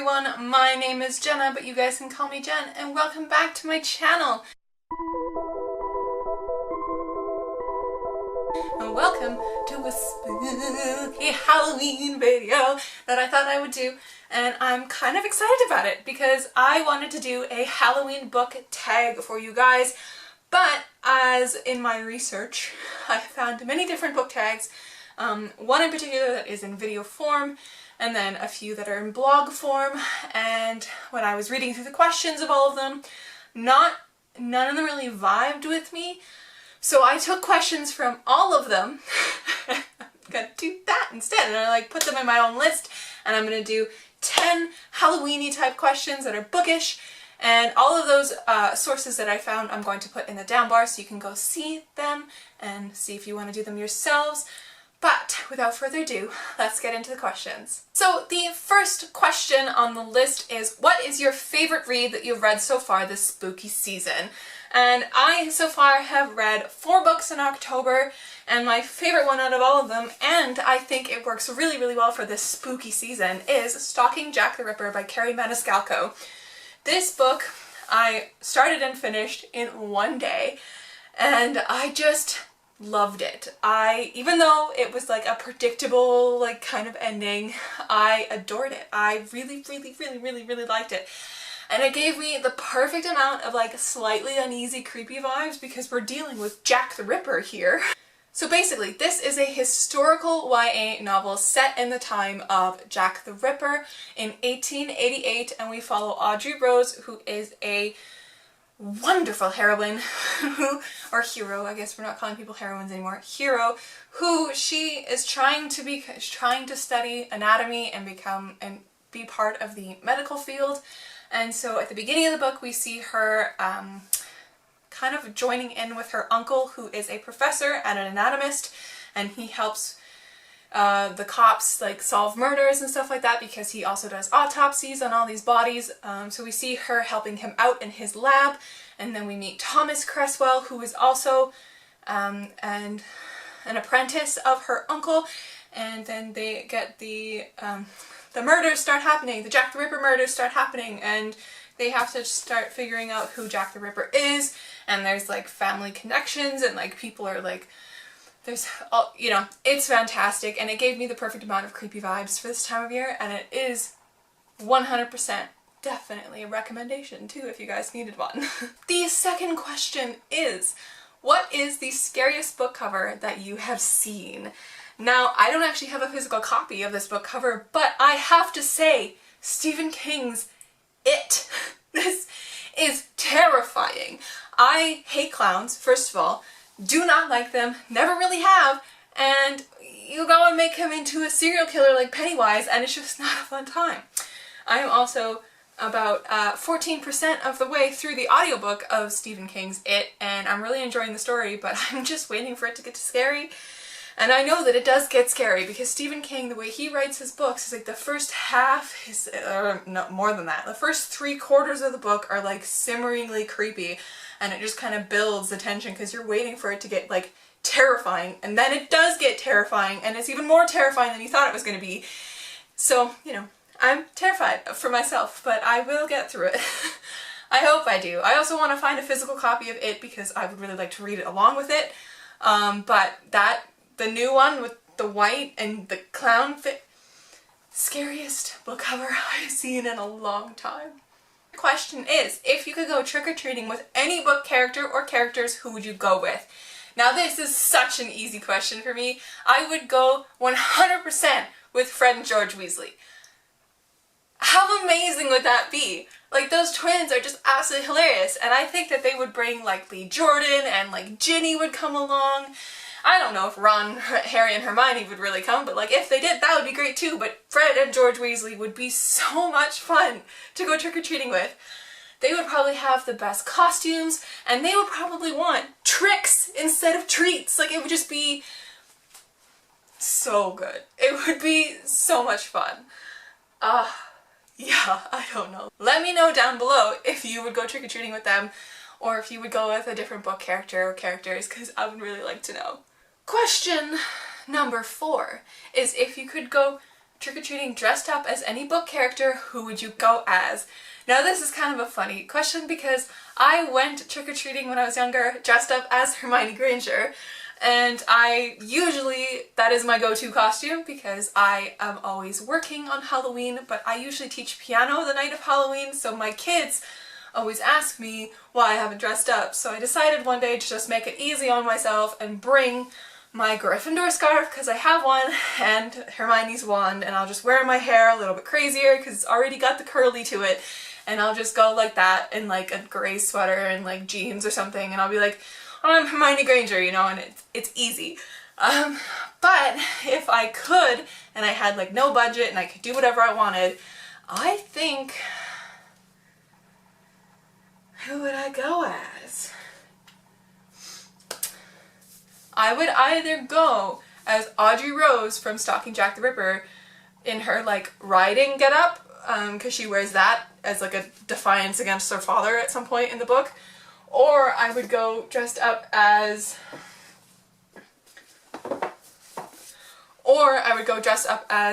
everyone, my name is Jenna, but you guys can call me Jen, and welcome back to my channel. And welcome to a spooky Halloween video that I thought I would do, and I'm kind of excited about it because I wanted to do a Halloween book tag for you guys, but as in my research, I found many different book tags, one in particular that is in video form, and then a few that are in blog form, and when I was reading through the questions of all of them, none of them really vibed with me, so I took questions from all of them. I'm gonna do that instead, and I put them in my own list, and I'm gonna do 10 Halloween-y type questions that are bookish, and all of those sources that I found I'm going to put in the down bar so you can go see them and see if you want to do them yourselves. But without further ado, let's get into the questions. So the first question on the list is, what is your favorite read that you've read so far this spooky season? And I so far have read 4 books in October, and my favorite one out of all of them, and I think it works really, really well for this spooky season, is Stalking Jack the Ripper by Carrie Maniscalco. This book I started and finished in one day, and I just loved it. Even though it was like a predictable kind of ending, I adored it. I really, really, really, really, really liked it. And it gave me the perfect amount of slightly uneasy, creepy vibes because we're dealing with Jack the Ripper here. So basically, this is a historical YA novel set in the time of Jack the Ripper in 1888, and we follow Audrey Rose, who is a wonderful heroine or hero, I guess we're not calling people heroines anymore, hero, who she is trying to study anatomy and be part of the medical field. And so at the beginning of the book we see her kind of joining in with her uncle, who is a professor and an anatomist, and he helps the cops solve murders and stuff like that because he also does autopsies on all these bodies. So we see her helping him out in his lab, and then we meet Thomas Cresswell, who is also an apprentice of her uncle, and then they get the murders start happening, the Jack the Ripper murders start happening, and they have to start figuring out who Jack the Ripper is, and there's family connections, and people are there's all, it's fantastic, and it gave me the perfect amount of creepy vibes for this time of year, and it is 100% definitely a recommendation too if you guys needed one. The second question is, what is the scariest book cover that you have seen? Now, I don't actually have a physical copy of this book cover, but I have to say, Stephen King's It. This is terrifying. I hate clowns, first of all. Do not like them, never really have, and you go and make him into a serial killer like Pennywise, and it's just not a fun time. I am also about 14% of the way through the audiobook of Stephen King's It, and I'm really enjoying the story, but I'm just waiting for it to get scary. And I know that it does get scary because Stephen King, the way he writes his books, is the first half, no, more than that, the first 3/4 of the book are simmeringly creepy, and it just kind of builds the tension because you're waiting for it to get terrifying, and then it does get terrifying, and it's even more terrifying than you thought it was going to be. So, I'm terrified for myself, but I will get through it. I hope I do. I also want to find a physical copy of It because I would really like to read it along with it, but the new one with the white and the clown fit, scariest book cover I've seen in a long time. The question is, if you could go trick-or-treating with any book character or characters, who would you go with? Now this is such an easy question for me. I would go 100% with Fred and George Weasley. How amazing would that be? Those twins are just absolutely hilarious, and I think that they would bring Lee Jordan, and Ginny would come along. I don't know if Ron, Harry, and Hermione would really come, but if they did, that would be great too. But Fred and George Weasley would be so much fun to go trick-or-treating with. They would probably have the best costumes, and they would probably want tricks instead of treats. It would just be so good. It would be so much fun. Yeah, I don't know. Let me know down below if you would go trick-or-treating with them, or if you would go with a different book character or characters, because I would really like to know. Question number 4 is, if you could go trick-or-treating dressed up as any book character, who would you go as? Now this is kind of a funny question because I went trick-or-treating when I was younger dressed up as Hermione Granger, and that is my go-to costume because I am always working on Halloween, but I usually teach piano the night of Halloween, so my kids always ask me why I haven't dressed up. So I decided one day to just make it easy on myself and bring my Gryffindor scarf, because I have one, and Hermione's wand, and I'll just wear my hair a little bit crazier because it's already got the curly to it, and I'll just go like that in like a gray sweater and like jeans or something, and I'll be like, oh, I'm Hermione Granger, you know, and it's easy. But if I could, and I had like no budget and I could do whatever I wanted, I think, who would I go as? I would either go as Audrey Rose from Stalking Jack the Ripper in her like riding getup, because she wears that as like a defiance against her father at some point in the book, or I would go dressed up as,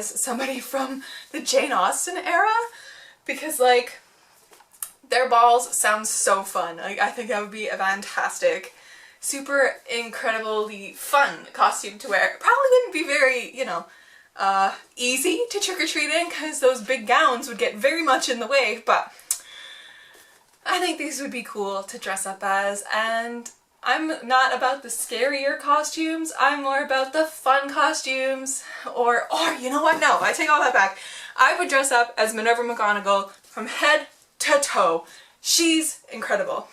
somebody from the Jane Austen era, because like their balls sound so fun. Like, I think that would be a fantastic, super incredibly fun costume to wear. It probably wouldn't be very, you know, easy to trick-or-treating because those big gowns would get very much in the way, but I think these would be cool to dress up as, and I'm not about the scarier costumes, I'm more about the fun costumes, or you know what, no, I take all that back. I would dress up as Minerva McGonagall from head to toe. She's incredible.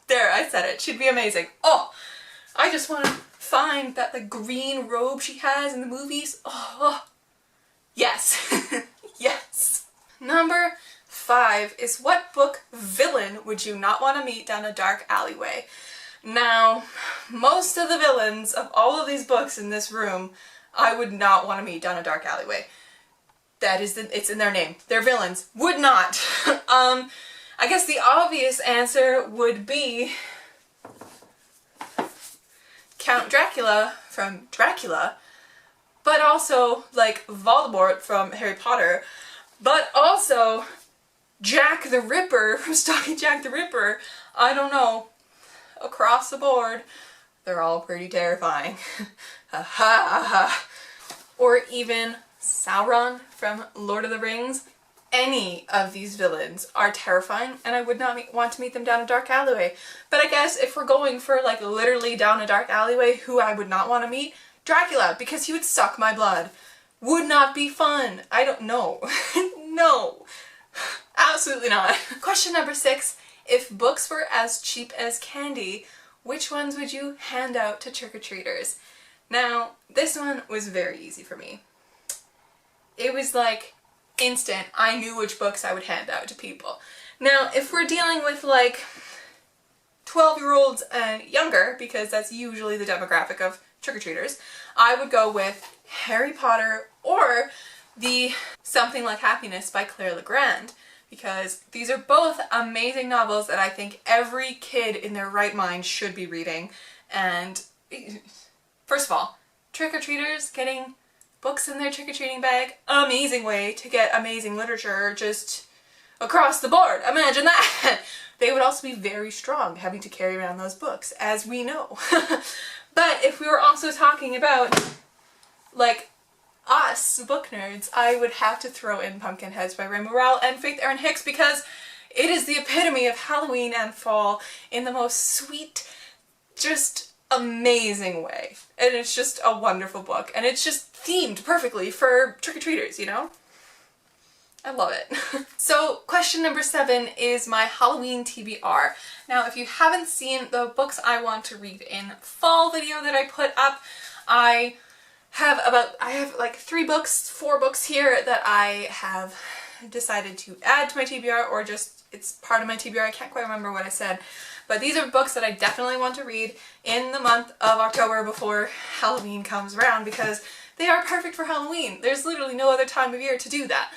There, I said it. She'd be amazing. Oh, I just want to find that like green robe she has in the movies. Oh, yes. Yes. Number 5 is, what book villain would you not want to meet down a dark alleyway? Now, most of the villains of all of these books in this room, I would not want to meet down a dark alleyway. That is, it's in their name. They're villains. Would not. I guess the obvious answer would be Count Dracula from Dracula, but also like Voldemort from Harry Potter, but also Jack the Ripper from Stalking Jack the Ripper. I don't know. Across the board, they're all pretty terrifying. Ha ha ha. Or even Sauron from Lord of the Rings. Any of these villains are terrifying, and I would not want to meet them down a dark alleyway. But I guess if we're going for like literally down a dark alleyway, who I would not want to meet? Dracula, because he would suck my blood. Would not be fun. I don't know. No. Absolutely not. Question number 6. If books were as cheap as candy, which ones would you hand out to trick-or-treaters? Now, this one was very easy for me. It was like instant. I knew which books I would hand out to people. Now, if we're dealing with like 12-year-olds and younger, because that's usually the demographic of trick-or-treaters, I would go with Harry Potter or the Something Like Happiness by Claire Legrand, because these are both amazing novels that I think every kid in their right mind should be reading. And first of all, trick-or-treaters getting books in their trick-or-treating bag, amazing way to get amazing literature just across the board. Imagine that! They would also be very strong having to carry around those books, as we know. But if we were also talking about, like, us, book nerds, I would have to throw in Pumpkinheads by Ray Morrell and Faith Erin Hicks, because it is the epitome of Halloween and fall in the most sweet, just amazing way. And it's just a wonderful book, and it's just themed perfectly for trick-or-treaters, you know? I love it. So question number 7 is my Halloween TBR. Now, if you haven't seen the books I want to read in fall video that I put up, I have like 4 books here that I have decided to add to my TBR, or just it's part of my TBR. I can't quite remember what I said. But these are books that I definitely want to read in the month of October before Halloween comes around, because they are perfect for Halloween. There's literally no other time of year to do that.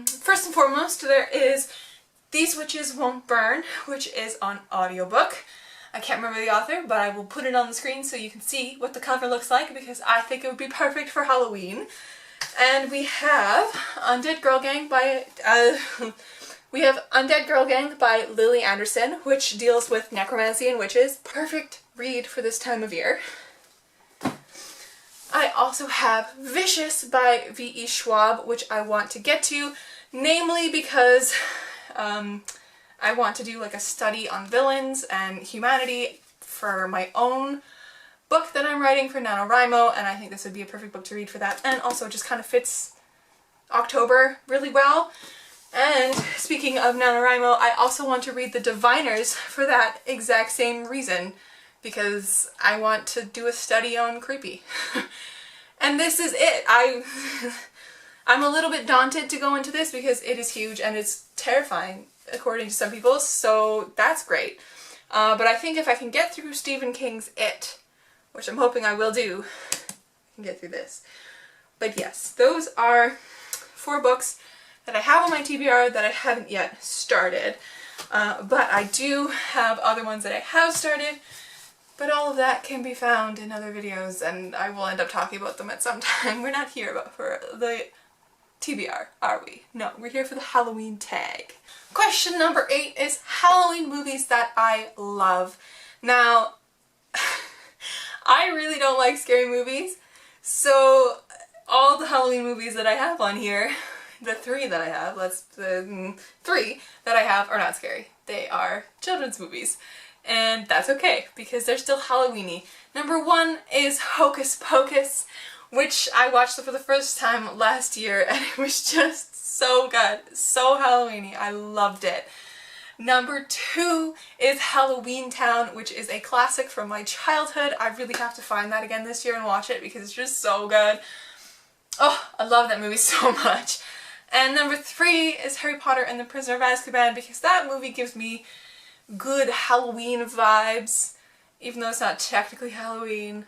First and foremost, there is These Witches Won't Burn, which is on audiobook. I can't remember the author, but I will put it on the screen so you can see what the cover looks like, because I think it would be perfect for Halloween. And we have Undead Girl Gang by Lily Anderson, which deals with necromancy and witches. Perfect read for this time of year. I also have Vicious by V.E. Schwab, which I want to get to, namely because I want to do like a study on villains and humanity for my own book that I'm writing for NaNoWriMo, and I think this would be a perfect book to read for that, and also just kind of fits October really well. And speaking of NaNoWriMo, I also want to read The Diviners for that exact same reason, because I want to do a study on creepy. And this is it. I'm a little bit daunted to go into this because it is huge and it's terrifying according to some people, so that's great. But I think if I can get through Stephen King's It, which I'm hoping I will do, I can get through this. But yes, those are 4 books that I have on my TBR that I haven't yet started. But I do have other ones that I have started, but all of that can be found in other videos and I will end up talking about them at some time. We're not here for the TBR, are we? No, we're here for the Halloween tag. Question number 8 is Halloween movies that I love. Now, I really don't like scary movies, so all the Halloween movies that I have on here, the 3 that I have, the 3 that I have are not scary. They are children's movies. And that's okay, because they're still Halloween-y. Number 1 is Hocus Pocus, which I watched for the first time last year, and it was just so good. So Halloween-y. I loved it. Number 2 is Halloween Town, which is a classic from my childhood. I really have to find that again this year and watch it because it's just so good. Oh, I love that movie so much. And number 3 is Harry Potter and the Prisoner of Azkaban, because that movie gives me good Halloween vibes, even though it's not technically Halloween.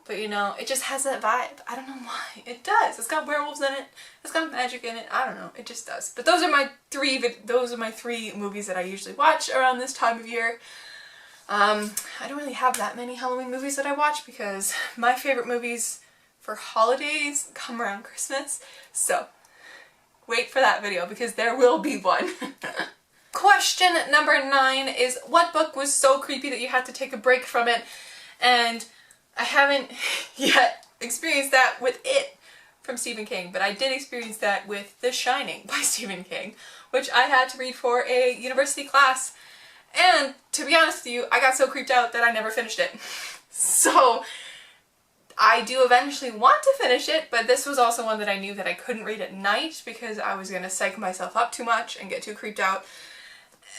But you know, it just has that vibe. I don't know why. It does. It's got werewolves in it. It's got magic in it. I don't know. It just does. But those are my 3 movies that I usually watch around this time of year. I don't really have that many Halloween movies that I watch because my favorite movies for holidays come around Christmas. So wait for that video because there will be one. Question number 9 is what book was so creepy that you had to take a break from it? And I haven't yet experienced that with It from Stephen King, but I did experience that with The Shining by Stephen King, which I had to read for a university class. And to be honest with you, I got so creeped out that I never finished it. So I do eventually want to finish it, but this was also one that I knew that I couldn't read at night because I was going to psych myself up too much and get too creeped out.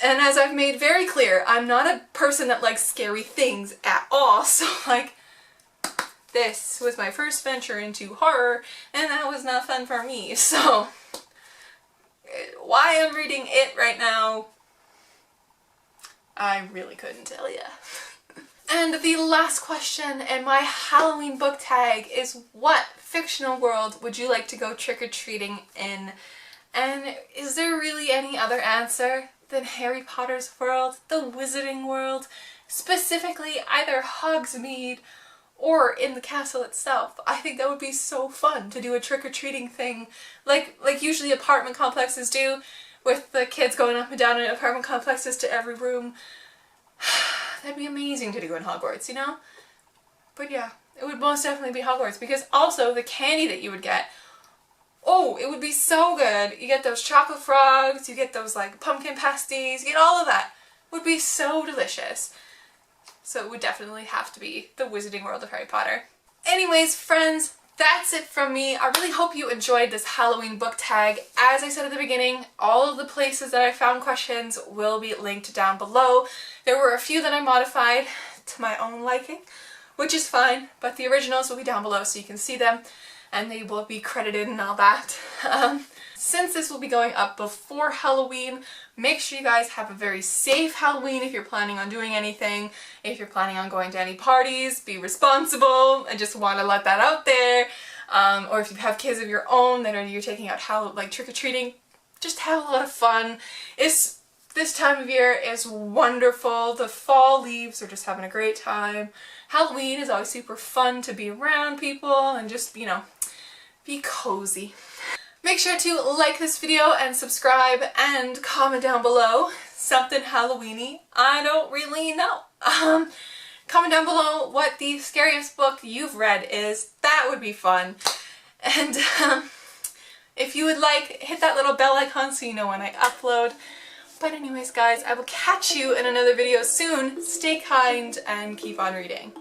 And as I've made very clear, I'm not a person that likes scary things at all, so like, this was my first venture into horror, and that was not fun for me, so why I'm reading It right now, I really couldn't tell ya. And the last question in my Halloween book tag is what fictional world would you like to go trick-or-treating in? And is there really any other answer than Harry Potter's world, the Wizarding World, specifically either Hogsmeade or in the castle itself? I think that would be so fun to do a trick-or-treating thing like usually apartment complexes do, with the kids going up and down in apartment complexes to every room. That'd be amazing to do in Hogwarts, you know? But yeah, it would most definitely be Hogwarts, because also the candy that you would get, oh, it would be so good. You get those chocolate frogs, you get those like pumpkin pasties, you get all of that. It would be so delicious. So it would definitely have to be the Wizarding World of Harry Potter. Anyways, friends, that's it from me. I really hope you enjoyed this Halloween book tag. As I said at the beginning, all of the places that I found questions will be linked down below. There were a few that I modified to my own liking, which is fine, but the originals will be down below so you can see them, and they will be credited and all that. Since this will be going up before Halloween, make sure you guys have a very safe Halloween if you're planning on doing anything. If you're planning on going to any parties, be responsible. I just want to let that out there. Or if you have kids of your own that you're taking out trick-or-treating, just have a lot of fun. This time of year is wonderful. The fall leaves are just having a great time. Halloween is always super fun to be around people and just, you know, be cozy. Make sure to like this video and subscribe and comment down below something Halloween-y. I don't really know. Comment down below what the scariest book you've read is. That would be fun. And if you would like, hit that little bell icon so you know when I upload. But anyways guys, I will catch you in another video soon. Stay kind and keep on reading.